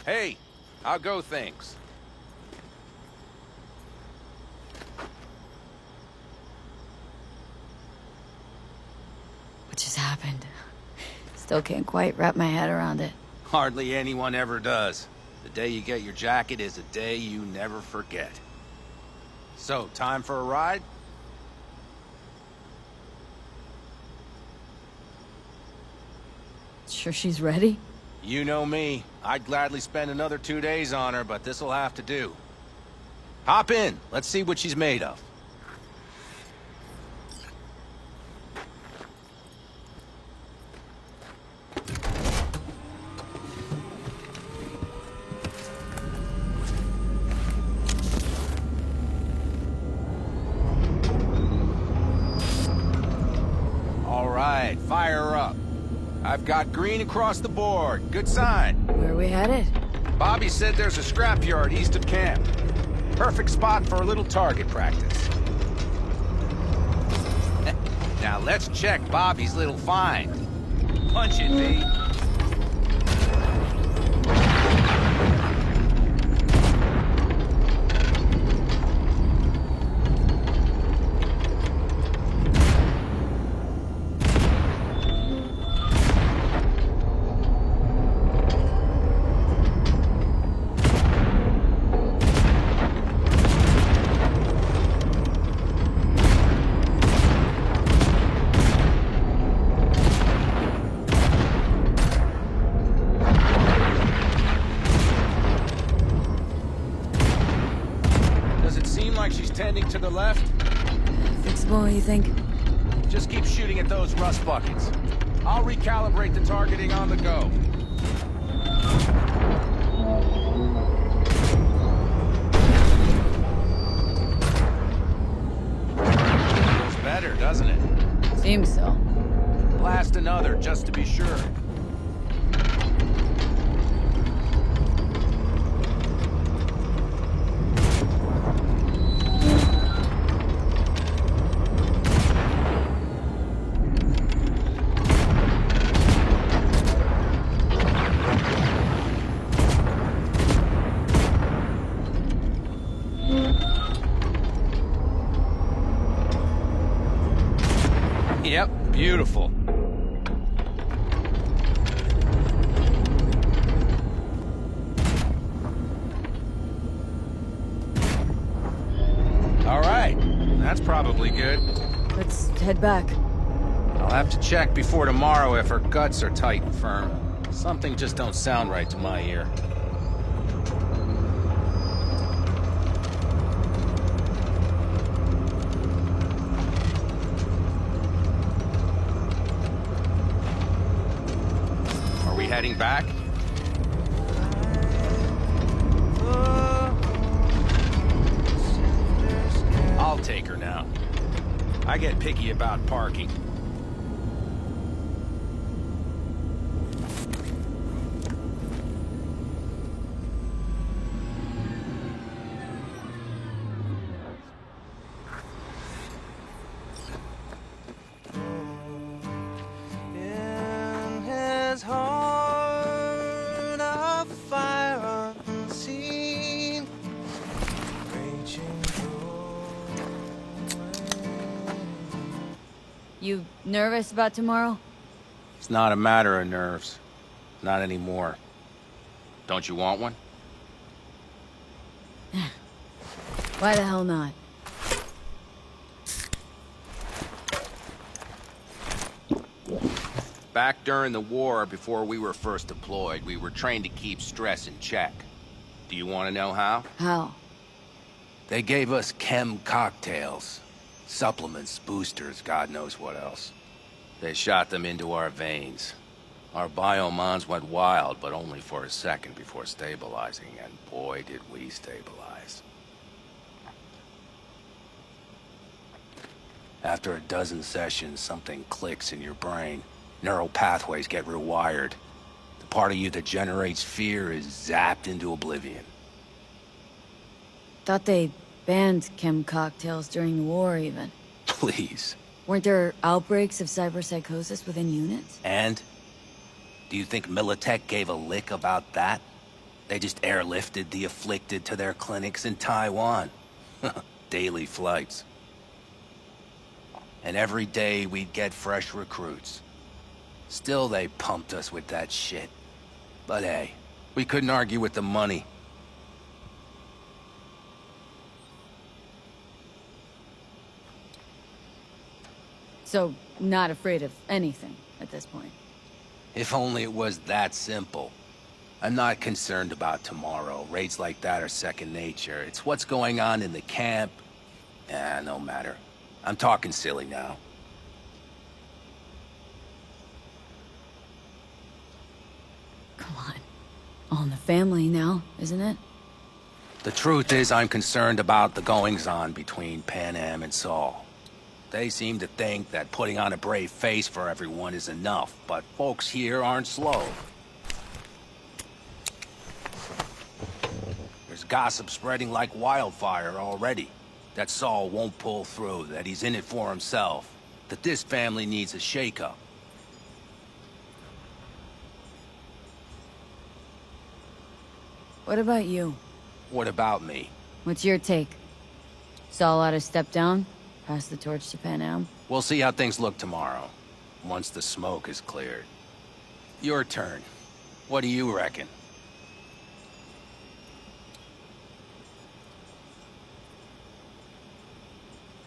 Hey, how go things? What just happened? Still can't quite wrap my head around it. Hardly anyone ever does. The day you get your jacket is a day you never forget. So, time for a ride? Sure she's ready? You know me. I'd gladly spend another 2 days on her, but this'll have to do. Hop in. Let's see what she's made of. All right, fire her up. I've got green across the board. Good sign. Where are we headed? Bobby said there's a scrapyard east of camp. Perfect spot for a little target practice. Now let's check Bobby's little find. Punch it, V. Tending to the left? Fixable, you think? Just keep shooting at those rust buckets. I'll recalibrate the targeting on the go. Feels better, doesn't it? Seems so. Blast another, just to be sure. Yep, beautiful. All right, that's probably good. Let's head back. I'll have to check before tomorrow if her guts are tight and firm. Something just don't sound right to my ear. Heading back? I'll take her now. I get picky about parking. In his heart a fire unseen, raging away. You nervous about tomorrow? It's not a matter of nerves. Not anymore. Don't you want one? Why the hell not? Back during the war, before we were first deployed, we were trained to keep stress in check. Do you want to know how? How? They gave us chem cocktails. Supplements, boosters, God knows what else. They shot them into our veins. Our biomons went wild, but only for a second before stabilizing, and boy did we stabilize. After a dozen sessions, something clicks in your brain. Neural pathways get rewired. The part of you that generates fear is zapped into oblivion. Thought they banned chem cocktails during the war, even. Please. Weren't there outbreaks of cyberpsychosis within units? And? Do you think Militech gave a lick about that? They just airlifted the afflicted to their clinics in Taiwan. Daily flights. And every day we'd get fresh recruits. Still they pumped us with that shit. But hey, we couldn't argue with the money. So, not afraid of anything at this point. If only it was that simple. I'm not concerned about tomorrow. Raids like that are second nature. It's what's going on in the camp. No matter. I'm talking silly now. Come on. All in the family now, isn't it? The truth is, I'm concerned about the goings-on between Panam and Saul. They seem to think that putting on a brave face for everyone is enough, but folks here aren't slow. There's gossip spreading like wildfire already. That Saul won't pull through, that he's in it for himself, that this family needs a shakeup. What about you? What about me? What's your take? Saul ought to step down? Pass the torch to Panam? We'll see how things look tomorrow, once the smoke is cleared. Your turn. What do you reckon?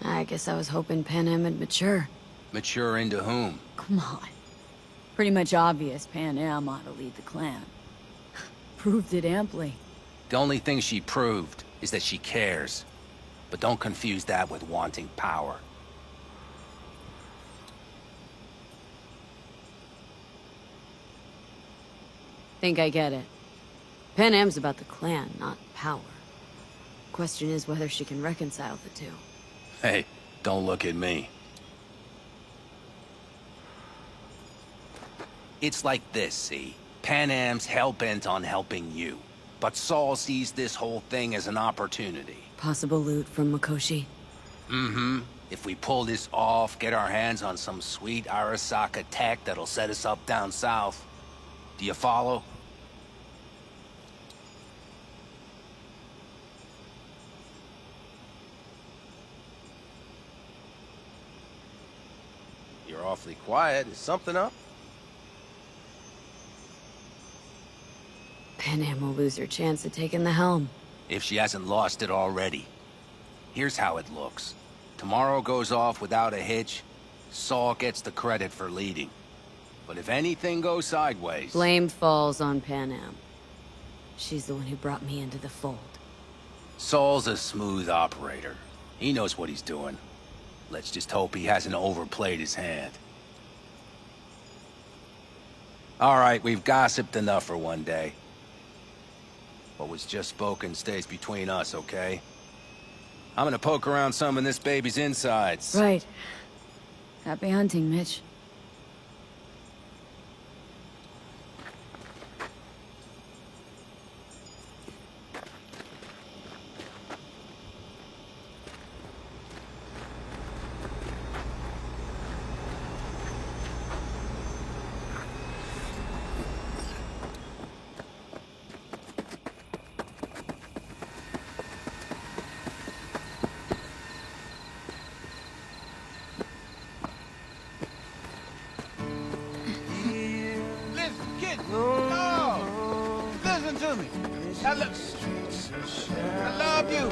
I guess I was hoping Panam would mature. Mature into whom? Come on. Pretty much obvious Panam ought to lead the clan. Proved it amply. The only thing she proved is that she cares. But don't confuse that with wanting power. Think I get it. Panam's about the clan, not power. Question is whether she can reconcile the two. Hey, don't look at me. It's like this, see? Panam's hell-bent on helping you. But Saul sees this whole thing as an opportunity. Possible loot from Mikoshi. Mm-hmm. If we pull this off, get our hands on some sweet Arasaka tech that'll set us up down south. Do you follow? You're awfully quiet. Is something up? Panam will lose her chance at taking the helm. If she hasn't lost it already. Here's how it looks. Tomorrow goes off without a hitch. Saul gets the credit for leading. But if anything goes sideways... Blame falls on Panam. She's the one who brought me into the fold. Saul's a smooth operator. He knows what he's doing. Let's just hope he hasn't overplayed his hand. All right, we've gossiped enough for one day. What was just spoken stays between us, okay? I'm gonna poke around some of this baby's insides. Right. Happy hunting, Mitch. Now look, I love you.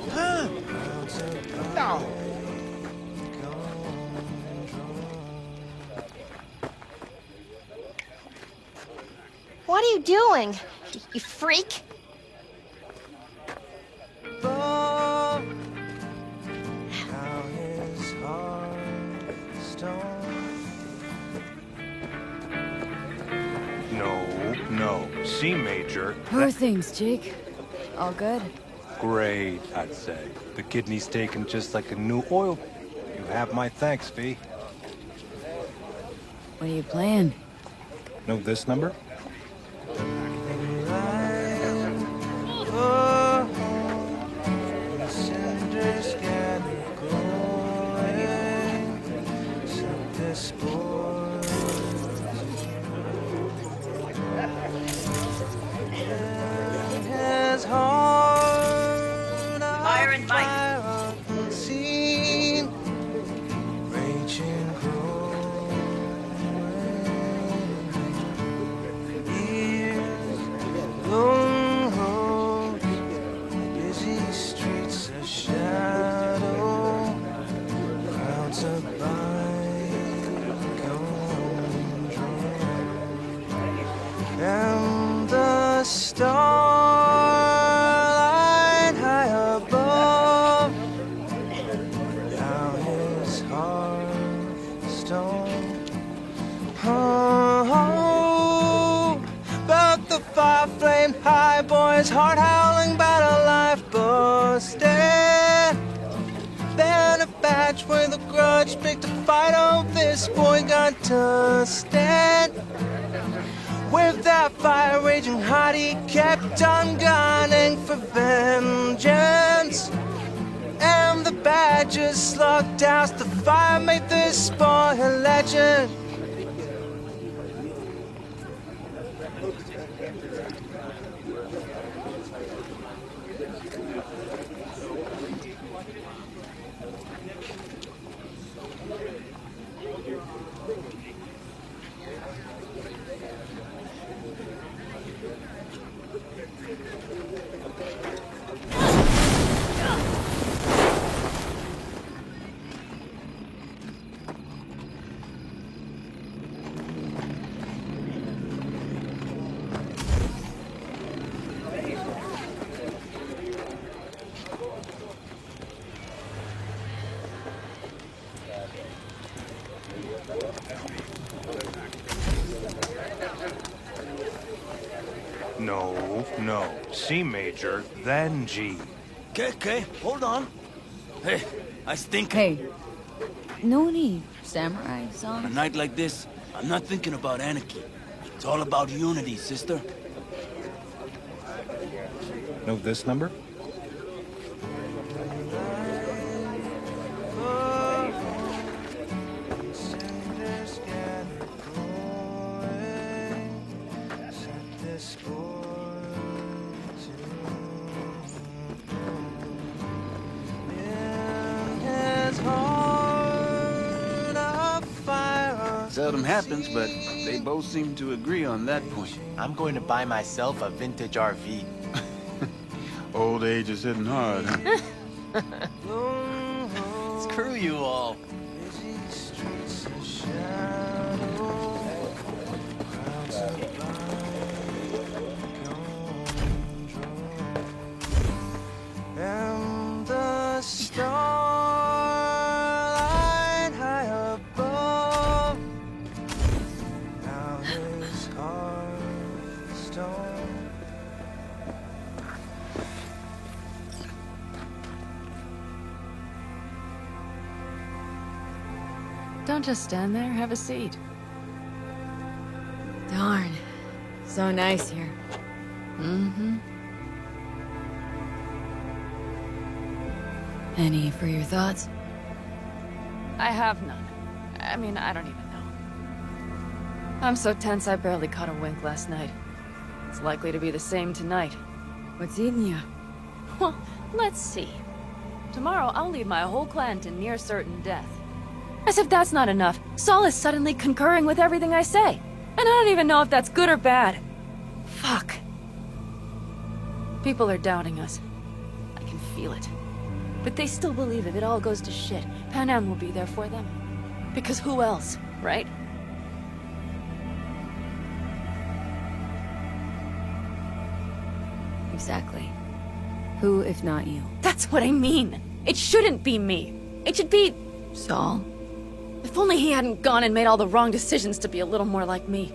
Huh? No. What are you doing? You freak? Now his heart stone. No. C major. How are things, Jake? All good? Great, I'd say. The kidney's taken just like a new oil. You have my thanks, V. What are you playing? Know this number? Cinders gather glowing. this boy. His heart Fire and Mike. unseen, raging growing. Years, long halls, busy streets, a shadow, crowds of bygone dreams. And the starlight high above, now his hearthstone. Oh, but the fire flamed high, boy's heart howling, battle life busted. Then a batch with a grudge picked a fight. Oh, this boy got to stand. With that fire raging hot, he kept on gunning for vengeance. And the badgers slugged douse the fire, made this boy a legend. No. C major, then G. Okay, hold on. Hey, I stink. Hey, no need samurai On a songs. night like this, I'm not thinking about anarchy. It's all about unity, sister. Know this number? Seldom happens, but they both seem to agree on that point. I'm going to buy myself a vintage RV. Old age is hitting hard, huh? Screw you all. And the starlight high above, now his hearthstone. Don't just stand there, have a seat. Darn. So nice here. Mm-hmm. Any for your thoughts? I have none. I mean, I don't even know. I'm so tense I barely caught a wink last night. It's likely to be the same tonight. What's eating you? Well, let's see. Tomorrow I'll lead my whole clan to near certain death. As if that's not enough, Saul is suddenly concurring with everything I say. And I don't even know if that's good or bad. Fuck. People are doubting us. I can feel it. But they still believe if it all goes to shit, Panam will be there for them. Because who else, right? Exactly. Who, if not you? That's what I mean. It shouldn't be me. It should be... Saul? If only he hadn't gone and made all the wrong decisions to be a little more like me.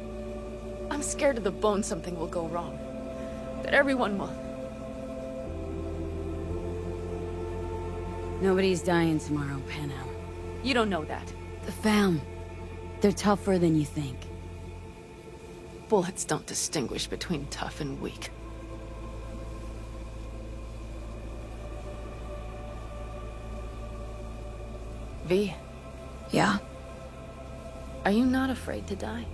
I'm scared to the bone something will go wrong. That everyone will... Nobody's dying tomorrow, Panam. You don't know that. The fam. They're tougher than you think. Bullets don't distinguish between tough and weak. V? Yeah? Are you not afraid to die?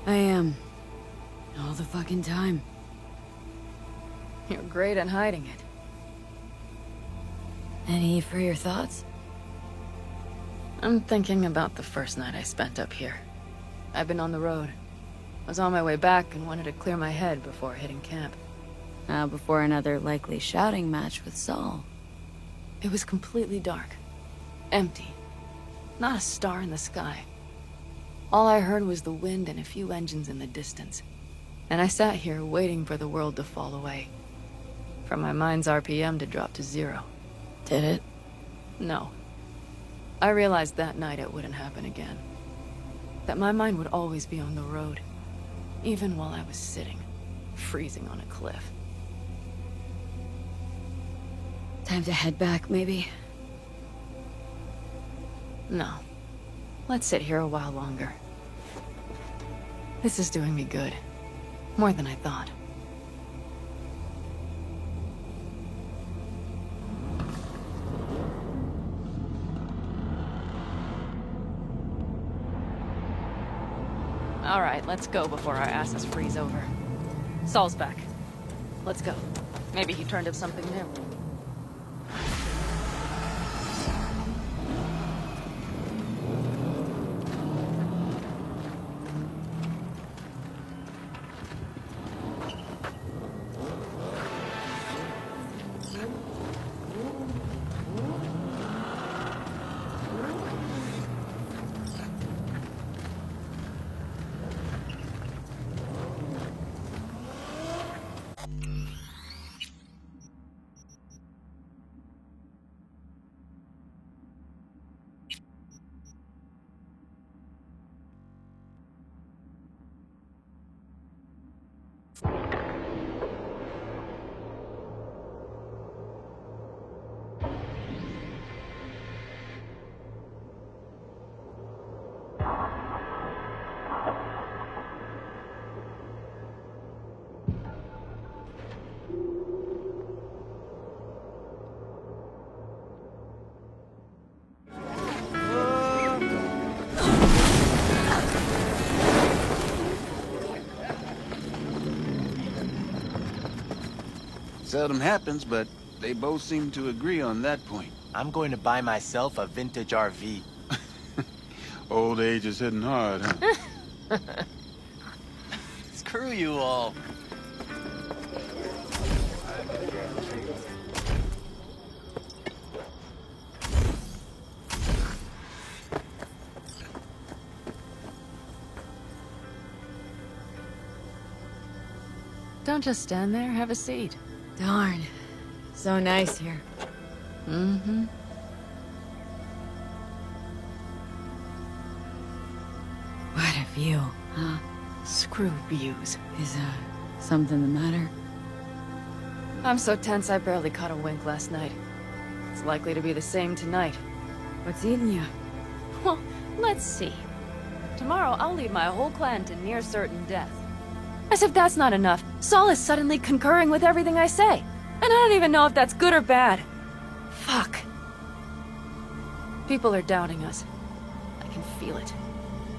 I am. All the fucking time. You're great at hiding it. Any for your thoughts? I'm thinking about the first night I spent up here. I've been on the road. I was on my way back and wanted to clear my head before hitting camp. Before another likely shouting match with Saul. It was completely dark. Empty. Not a star in the sky. All I heard was the wind and a few engines in the distance. And I sat here waiting for the world to fall away. For my mind's RPM to drop to 0. Did it? No. I realized that night it wouldn't happen again. That my mind would always be on the road. Even while I was sitting, freezing on a cliff. Time to head back, maybe? No. Let's sit here a while longer. This is doing me good. More than I thought. All right, let's go before our asses freeze over. Saul's back. Let's go. Maybe he turned up something new. Seldom happens, but they both seem to agree on that point. I'm going to buy myself a vintage RV. Old age is hitting hard, huh? Screw you all. Don't just stand there, have a seat. Darn. So nice here. Mm-hmm. What a view, huh? Screw views. Is, something the matter? I'm so tense I barely caught a wink last night. It's likely to be the same tonight. What's eating you? Well, let's see. Tomorrow I'll lead my whole clan to near certain death. As if that's not enough, Saul is suddenly concurring with everything I say. And I don't even know if that's good or bad. Fuck. People are doubting us. I can feel it.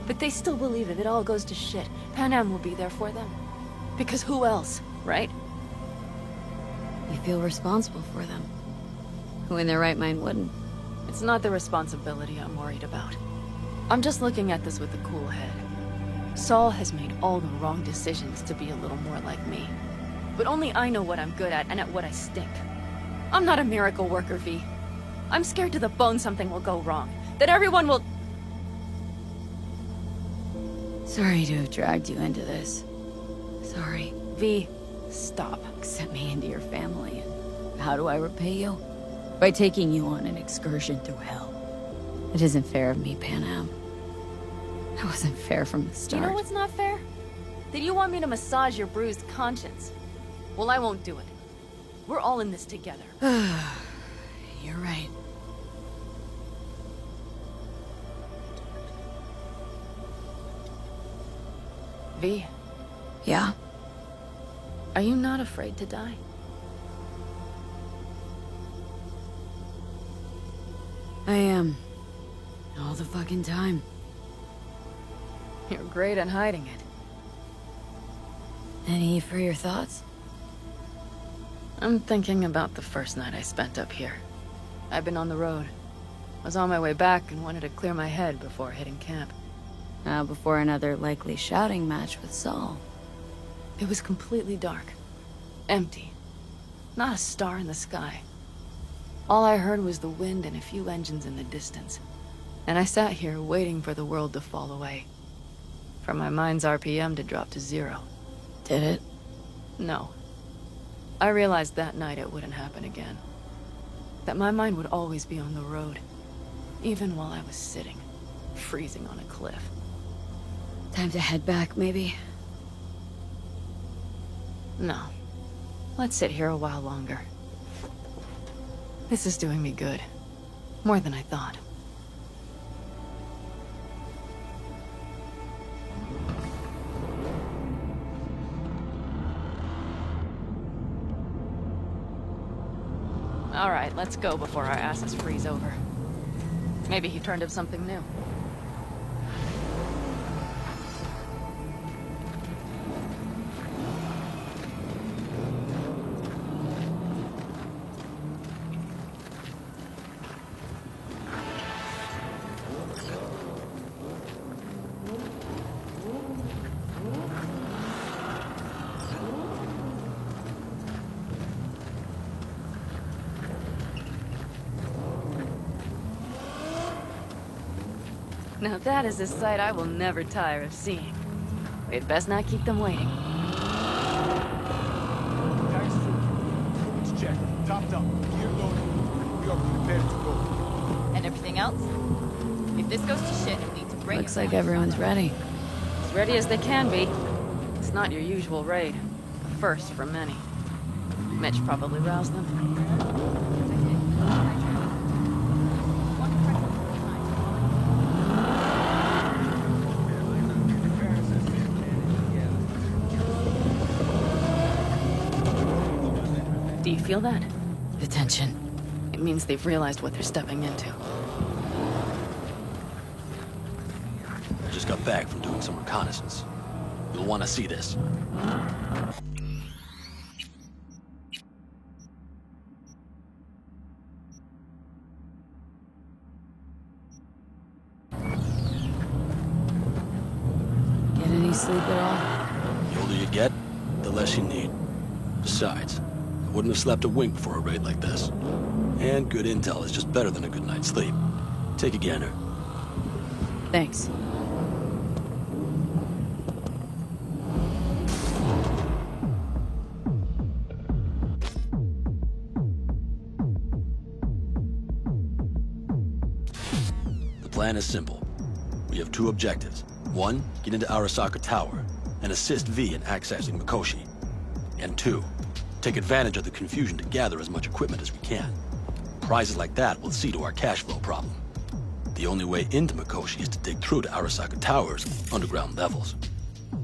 But they still believe if it all goes to shit, Panam will be there for them. Because who else, right? You feel responsible for them. Who in their right mind wouldn't? It's not the responsibility I'm worried about. I'm just looking at this with a cool head. Saul has made all the wrong decisions to be a little more like me. But only I know what I'm good at and at what I stink. I'm not a miracle worker, V. I'm scared to the bone something will go wrong. That everyone will... Sorry to have dragged you into this. Sorry. V, stop. Accept me into your family. And how do I repay you? By taking you on an excursion through hell. It isn't fair of me, Panam. That wasn't fair from the start. You know what's not fair? That you want me to massage your bruised conscience. Well, I won't do it. We're all in this together. You're right. V. Yeah? Are you not afraid to die? I am. All the fucking time. You're great at hiding it. Any for your thoughts? I'm thinking about the first night I spent up here. I've been on the road. Was on my way back and wanted to clear my head before hitting camp. Before another likely shouting match with Saul. It was completely dark. Empty. Not a star in the sky. All I heard was the wind and a few engines in the distance. And I sat here waiting for the world to fall away. For my mind's RPM to drop to 0. Did it? No. I realized that night it wouldn't happen again. That my mind would always be on the road. Even while I was sitting, freezing on a cliff. Time to head back, maybe? No. Let's sit here a while longer. This is doing me good. More than I thought. All right, let's go before our asses freeze over. Maybe he turned up something new. Now that is a sight I will never tire of seeing. We'd best not keep them waiting. It's checked. Topped up. Gear loaded. We are prepared to go. And everything else? If this goes to shit, we need to bring Looks like everyone's ready. As ready as they can be. It's not your usual raid. A first for many. Mitch probably roused them. Do you feel that? The tension. It means they've realized what they're stepping into. I just got back from doing some reconnaissance. You'll want to see this. Get any sleep at all? The older you get, the less you need. Besides, I wouldn't have slept a wink before a raid like this. And good intel is just better than a good night's sleep. Take a gander. Thanks. The plan is simple. We have 2 objectives. 1, get into Arasaka Tower and assist V in accessing Mikoshi. And 2, take advantage of the confusion to gather as much equipment as we can. Prizes like that will see to our cash flow problem. The only way into Mikoshi is to dig through to Arasaka Tower's underground levels.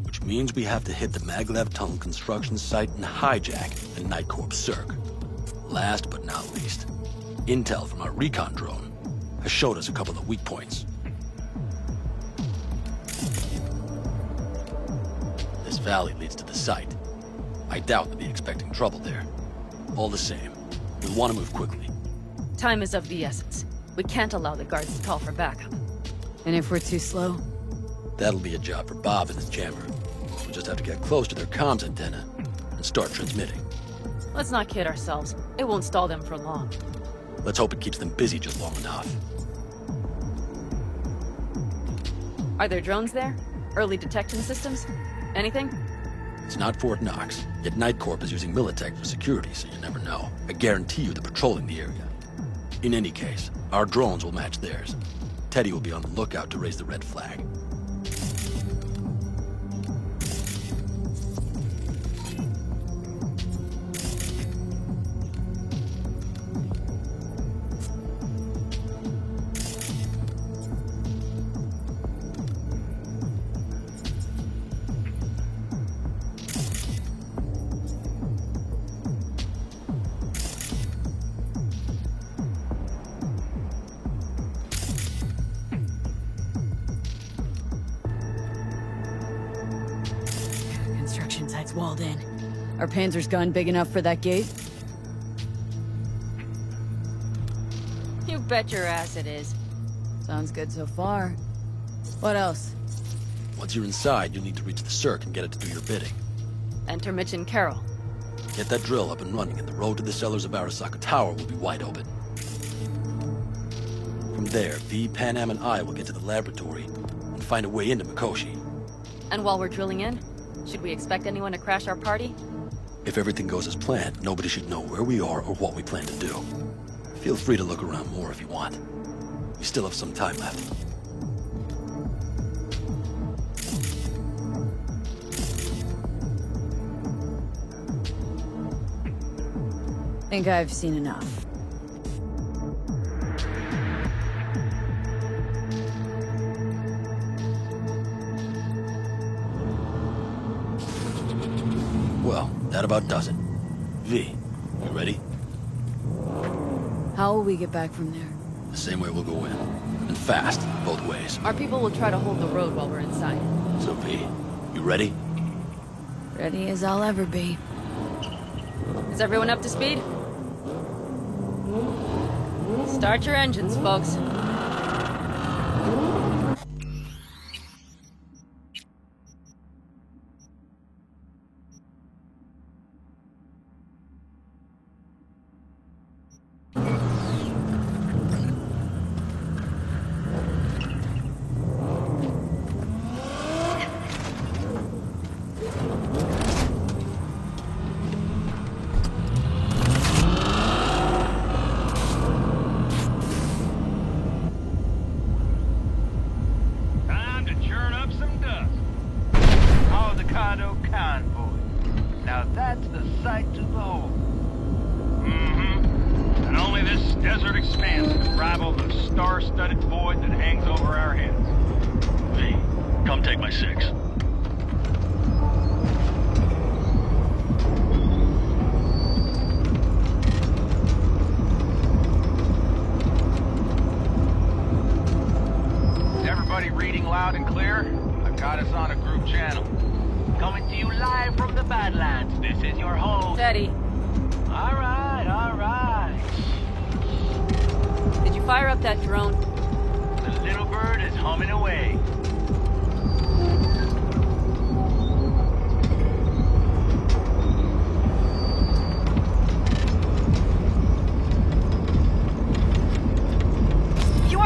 Which means we have to hit the Maglev Tunnel construction site and hijack the Night Corps Cirque. Last but not least, intel from our recon drone has showed us a couple of weak points. This valley leads to the site. I doubt they'll be expecting trouble there. All the same, we'll want to move quickly. Time is of the essence. We can't allow the guards to call for backup. And if we're too slow? That'll be a job for Bob and his jammer. We'll just have to get close to their comms antenna and start transmitting. Let's not kid ourselves. It won't stall them for long. Let's hope it keeps them busy just long enough. Are there drones there? Early detection systems? Anything? It's not Fort Knox, yet Night Corp is using Militech for security, so you never know. I guarantee you they're patrolling the area. In any case, our drones will match theirs. Teddy will be on the lookout to raise the red flag. that's walled in. Are Panzer's gun big enough for that gate? You bet your ass it is. Sounds good so far. What else? Once you're inside, you'll need to reach the Cirque and get it to do your bidding. Enter Mitch and Carol. Get that drill up and running, and the road to the cellars of Arasaka Tower will be wide open. From there, V, Panam, and I will get to the laboratory and find a way into Mikoshi. And while we're drilling in, should we expect anyone to crash our party? If everything goes as planned, nobody should know where we are or what we plan to do. Feel free to look around more if you want. We still have some time left. Think I've seen enough. Well, that about does it. V, you ready? How will we get back from there? The same way we'll go in. And fast, both ways. Our people will try to hold the road while we're inside. So V, you ready? Ready as I'll ever be. Is everyone up to speed? Start your engines, folks.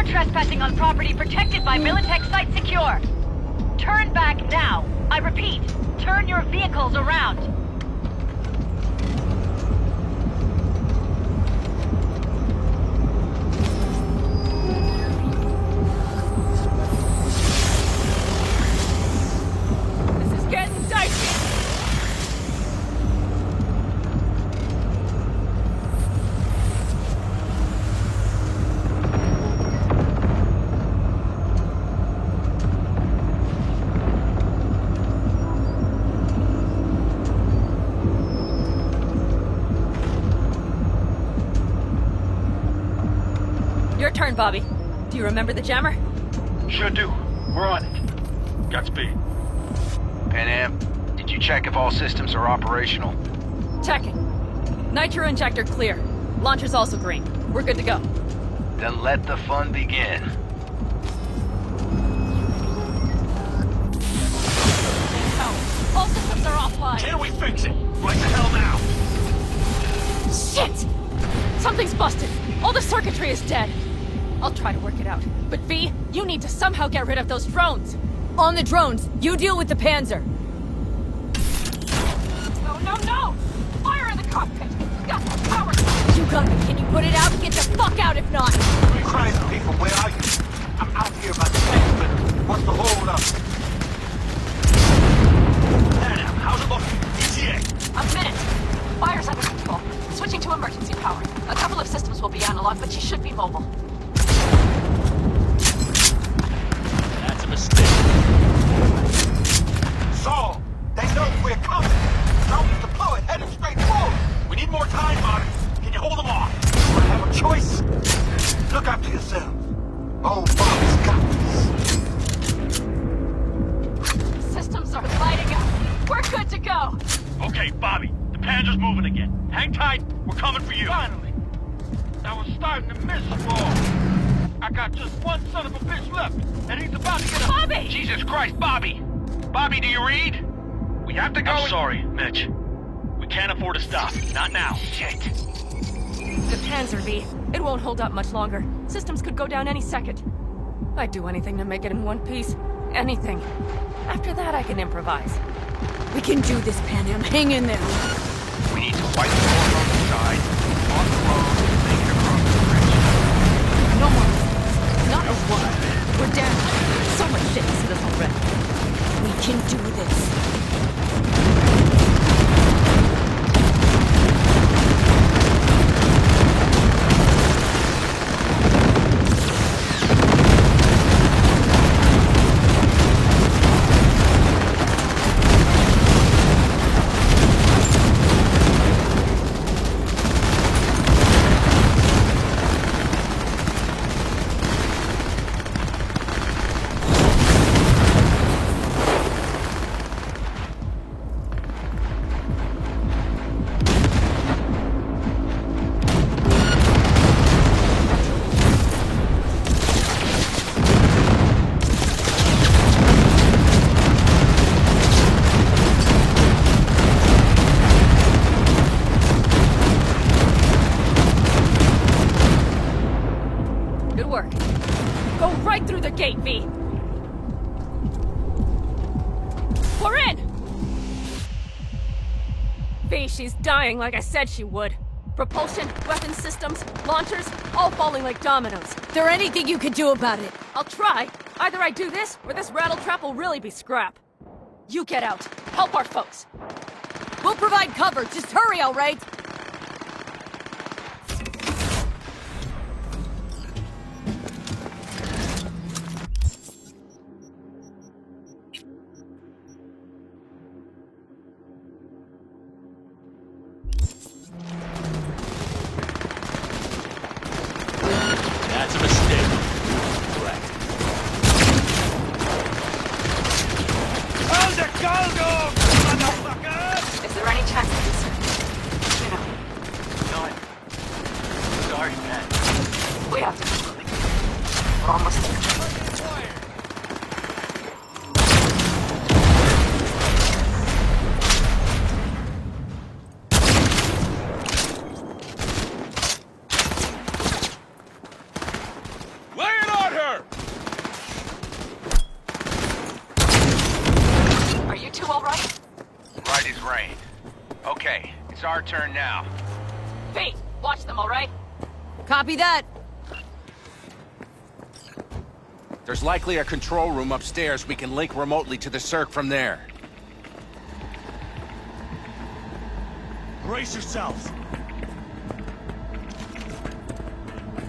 Trespassing on property protected by Militech Site Secure. Turn back now. I repeat, turn your vehicles around. This is getting dicey. Turn, Bobby. Do you remember the jammer? Sure do. We're on it. Godspeed. Panam, did you check if all systems are operational? Checking. Nitro injector clear. Launcher's also green. We're good to go. Then let the fun begin. All systems are offline. Can we fix it? Right the hell now? Shit! Something's busted. All the circuitry is dead. I'll try to work it out. But V, you need to somehow get rid of those drones. On the drones, you deal with the Panzer. No, no, no! Fire in the cockpit! Got the power! You got me. Can you put it out and get the fuck out if not? You crazy people, where are you? I'm out here about the next minute. What's the hold up? Adam, how's it looking? ETA? A minute. Fire's under control. Switching to emergency power. A couple of systems will be analog, but she should be mobile. That's a mistake. Saul, they know we're coming. Drones deployed, heading straight forward. We need more time, Marty. Can you hold them off? You wanna have a choice? Look after yourself. Oh, Bob's got this. Systems are lighting up. We're good to go! Okay, Bobby, the Panzer's moving again. Hang tight, we're coming for you. Finally! I was starting to miss you all. I got just one son of a bitch left, and he's about to get a— Bobby! Jesus Christ, Bobby! Bobby, do you read? We have to go— I'm sorry, Mitch. We can't afford to stop. Not now. Shit. The Panzer V. It won't hold up much longer. Systems could go down any second. I'd do anything to make it in one piece. Anything. After that, I can improvise. We can do this, Pan Am. Hang in there. We need to fight the war from the side, on the road, make it across the bridge. No more mistakes. Not a one. We're down. So much shit has hit us already. We can do this. Gate, V. We're in! V, she's dying like I said she would. Propulsion, weapon systems, launchers, all falling like dominoes. Is there anything you can do about it? I'll try. Either I do this, or this rattletrap will really be scrap. You get out. Help our folks. We'll provide cover. Just hurry, all right? That's a mistake. Correct. How's it go, motherfucker? Is there any chance of this? You know. None. Sorry, man. We have to do something. We're almost there. Okay, it's our turn now. V, watch them, all right? Copy that. There's likely a control room upstairs. We can link remotely to the Cirque from there. Brace yourselves.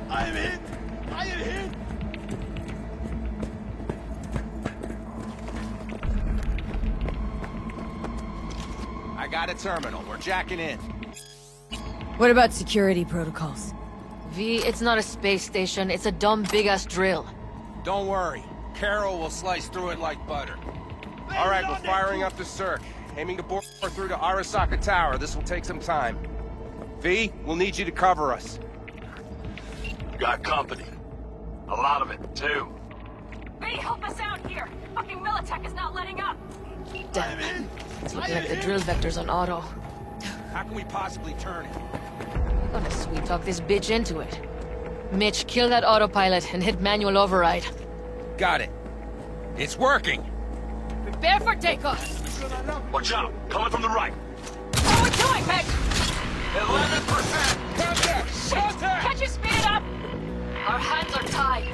I am hit. I am hit. I got a terminal. We're jacking in. What about security protocols? V, it's not a space station. It's a dumb big-ass drill. Don't worry. Carol will slice through it like butter. All right, we're firing up the Cirque. Aiming to bore through to Arasaka Tower. This will take some time. V, we'll need you to cover us. Got company. A lot of it, too. V, help us out here! Fucking Militech is not letting up! Damn it. It's looking like the drill vector's on auto. How can we possibly turn it? I'm gonna sweet talk this bitch into it. Mitch, kill that autopilot and hit manual override. Got it. It's working. Prepare for takeoff. Watch out! Coming from the right. How are we doing, Meg? 11%! Contact! Shit! Can't you speed it up? Our hands are tied.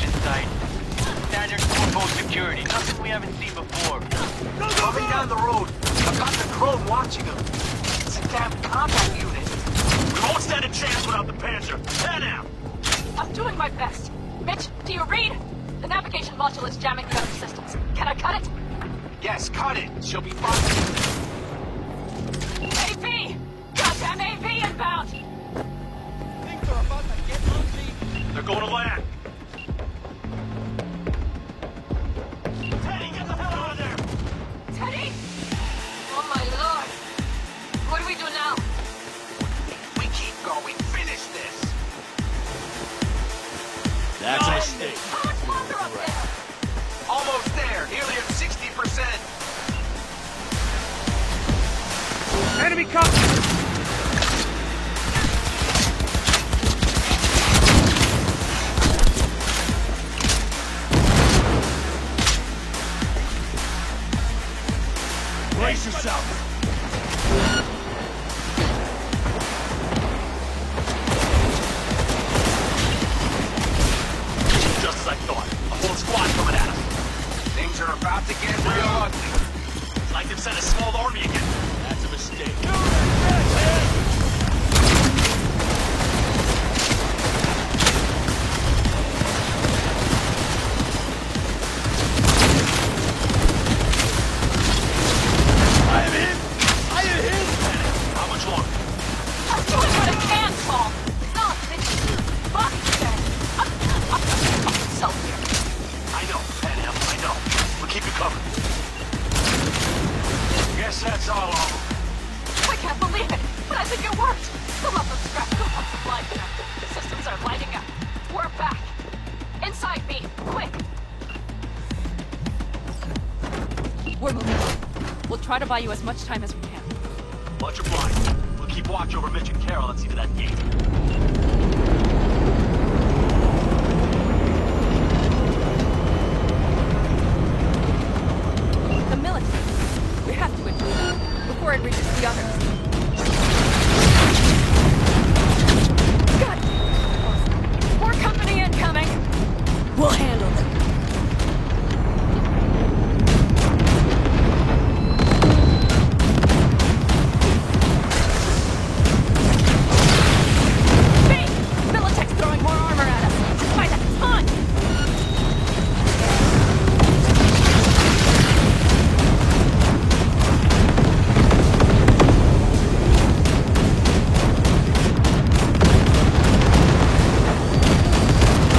extraction site. Standard four-post security, nothing we haven't seen before. Coming down the road. I've got the drone watching him. It's a damn combat unit. We won't stand a chance without the Panzer. Head out! I'm doing my best. Mitch, do you read? The navigation module is jamming the other systems. Can I cut it? Yes, cut it. She'll be fine. AP! Goddamn AP inbound! Things are about to get ugly. They're going to land. Teddy, get the hell out of there! Teddy? Oh my lord. What do we do now? We keep going. Finish this. That's a mistake. How much longer up there? Almost there. Nearly at 60%. Enemy coming! Brace yourself. Just as I thought. A whole squad coming at us. Things are about to get real ugly. It's like they've sent a small army again. That's a mistake. How much longer? I'm doing what I can, Paul. Not Mitch. Fuck that. I'm self here. I know, Panam, I know. We'll keep you covered. Guess that's all over. I can't believe it, but I think it worked. Fill up the scrap, fill up the supply bin. The systems are lighting up. We're back. Inside me, quick. We're moving on. We'll try to buy you as much time as we can. Much obliged. We'll keep watch over Mitch and Carol and see to that gate. The military. We have to intrude them before it reaches the others. God! More company incoming! We'll handle them. Militech's throwing more armor at us! Just by the ton!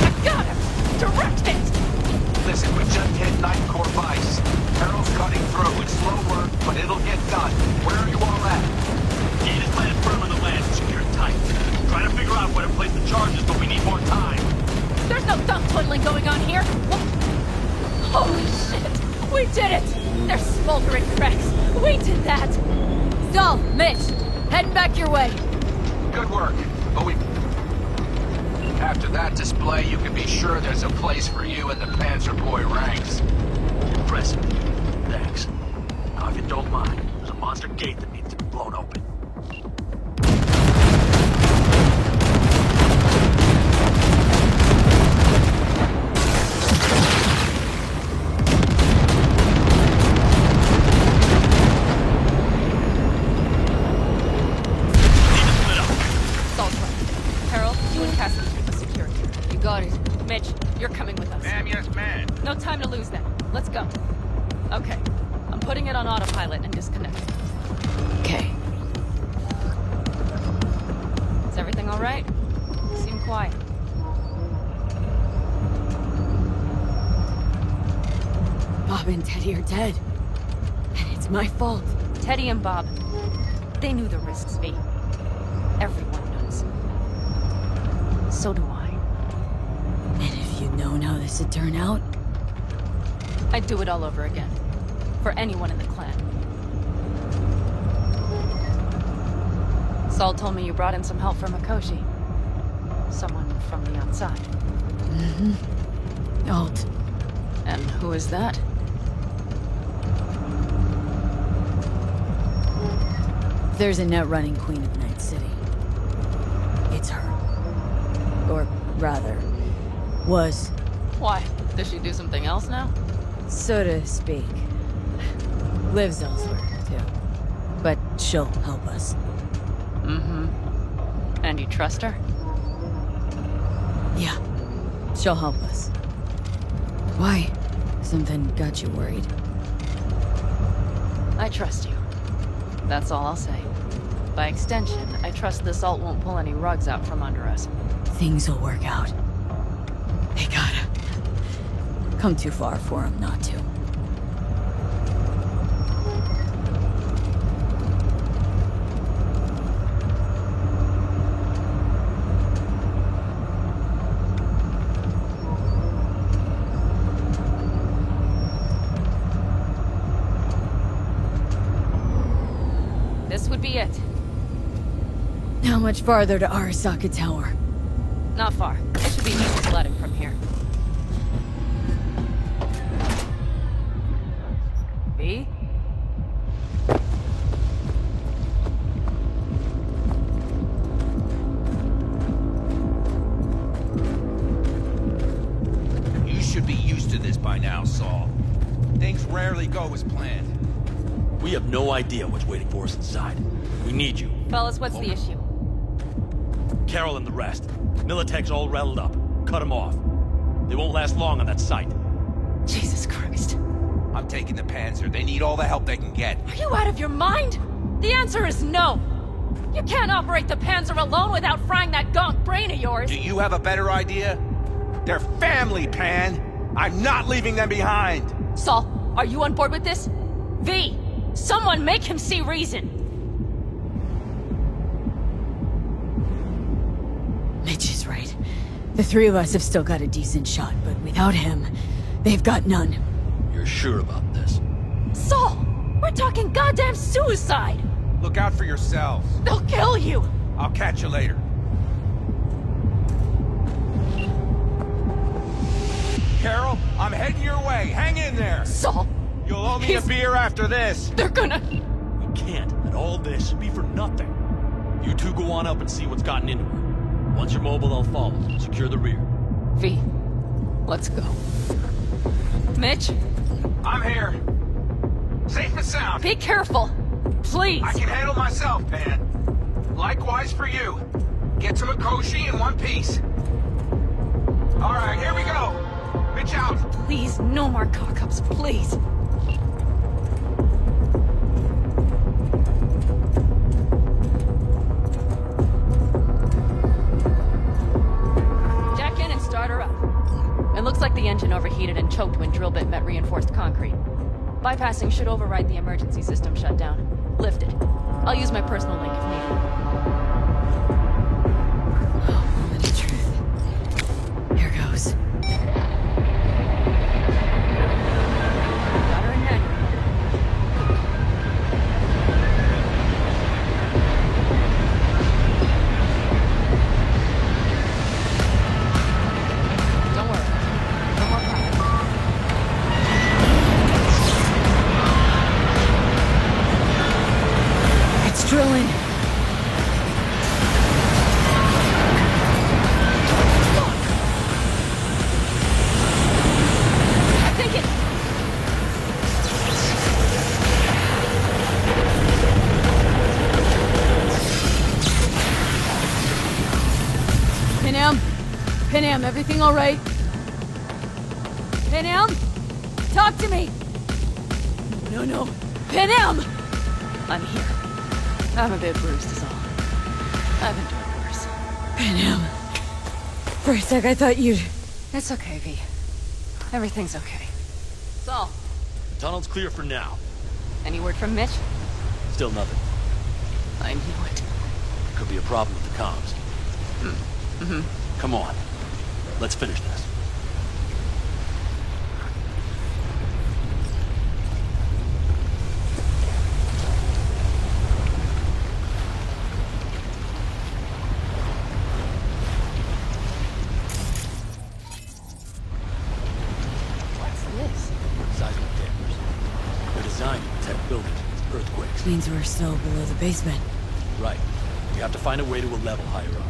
I got him! Direct hit! Listen, we just hit Night Corps Vice. Carol's cutting through. It's slow work, but it'll get done. Where are you all at? Gate is planted firm on the land, secured tight. Trying to figure out where to place the charges, but we need more time. There's no thumb twiddling going on here! Holy shit! We did it! They're smoldering cracks! We did that! So, Mitch, heading back your way. Good work. But we... After that display, you can be sure there's a place for you in the Panzer Boy ranks. Impressive. Thanks. Now, if you don't mind, there's a monster gate that needs to be blown open. Salt right. Carol, you and Cassidy keep us secure. You got it. Mitch, you're coming with us. Ma'am, yes, ma'am. No time to lose then. Let's go. Okay. I'm putting it on autopilot and disconnecting. Okay. Is everything all right? You seem quiet. Bob and Teddy are dead. And it's my fault. Teddy and Bob, they knew the risks, V. Everyone knows. So do I. And if you'd known how this would turn out, I'd do it all over again. For anyone in the clan. Saul told me you brought in some help from Mikoshi. Someone from the outside. Mm-hmm. Alt. And who is that? There's a net running Queen of Night City. It's her. Or rather, was Why? Does she do something else now? So to speak. Lives elsewhere, too. But she'll help us. Mm-hmm. And you trust her? Yeah. She'll help us. Why? Something got you worried? I trust you. That's all I'll say. By extension, I trust this alt won't pull any rugs out from under us. Things will work out. They gotta. Come too far for him not to. This would be it. How much farther to Arasaka Tower? Not far. It should be easy sledding from here. V? You should be used to this by now, Saul. Things rarely go as planned. We have no idea what's waiting for us inside. We need you. Fellas, what's the issue? Carol and the rest. Militech's all rattled up. Cut them off. They won't last long on that site. Jesus Christ. I'm taking the Panzer. They need all the help they can get. Are you out of your mind? The answer is no. You can't operate the Panzer alone without frying that gaunt brain of yours. Do you have a better idea? They're family, Pan. I'm not leaving them behind. Saul, are you on board with this? V, someone make him see reason. Mitch is right. The three of us have still got a decent shot, but without him, they've got none. You're sure about this? Saul, we're talking goddamn suicide. Look out for yourselves. They'll kill you. I'll catch you later. Carol, I'm heading your way. Hang in there. Saul. You'll owe me a beer after this. They're gonna... We can't let all this be for nothing. You two go on up and see what's gotten into her. Once you're mobile, I'll follow. Secure the rear. V, let's go. Mitch? I'm here. Safe and sound. Be careful. Please. I can handle myself, Pan. Likewise for you. Get to Mikoshi in one piece. All right, here we go. Mitch out. Please, no more cock-ups, please. Jack in and start her up. It looks like the engine overheated and choked when drill bit met reinforced concrete. Bypassing should override the emergency system shutdown. Lift it. I'll use my personal link if needed. Moment of truth. Here goes. Got her in hand. Don't worry. No more problems. It's drilling. I think it... Panam? Panam, everything all right? Panam? Talk to me! No. Panam! I'm here. I'm a bit bruised is all. I've endured worse. Panam. For a sec, I thought you'd... It's okay, V. Everything's okay. Saul, The tunnel's clear for now. any word from Mitch? Still nothing. I knew it. Could be a problem with the comms. Mm-hmm. Come on. Let's finish this. What's this? Seismic dampers. They're designed to protect buildings against earthquakes. Means we're still below the basement. Right. We have to find a way to a level higher up.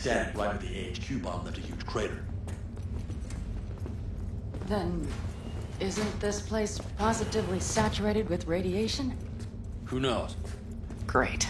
standing right where the AHQ bomb left a huge crater. Then, isn't this place positively saturated with radiation? Who knows? Great.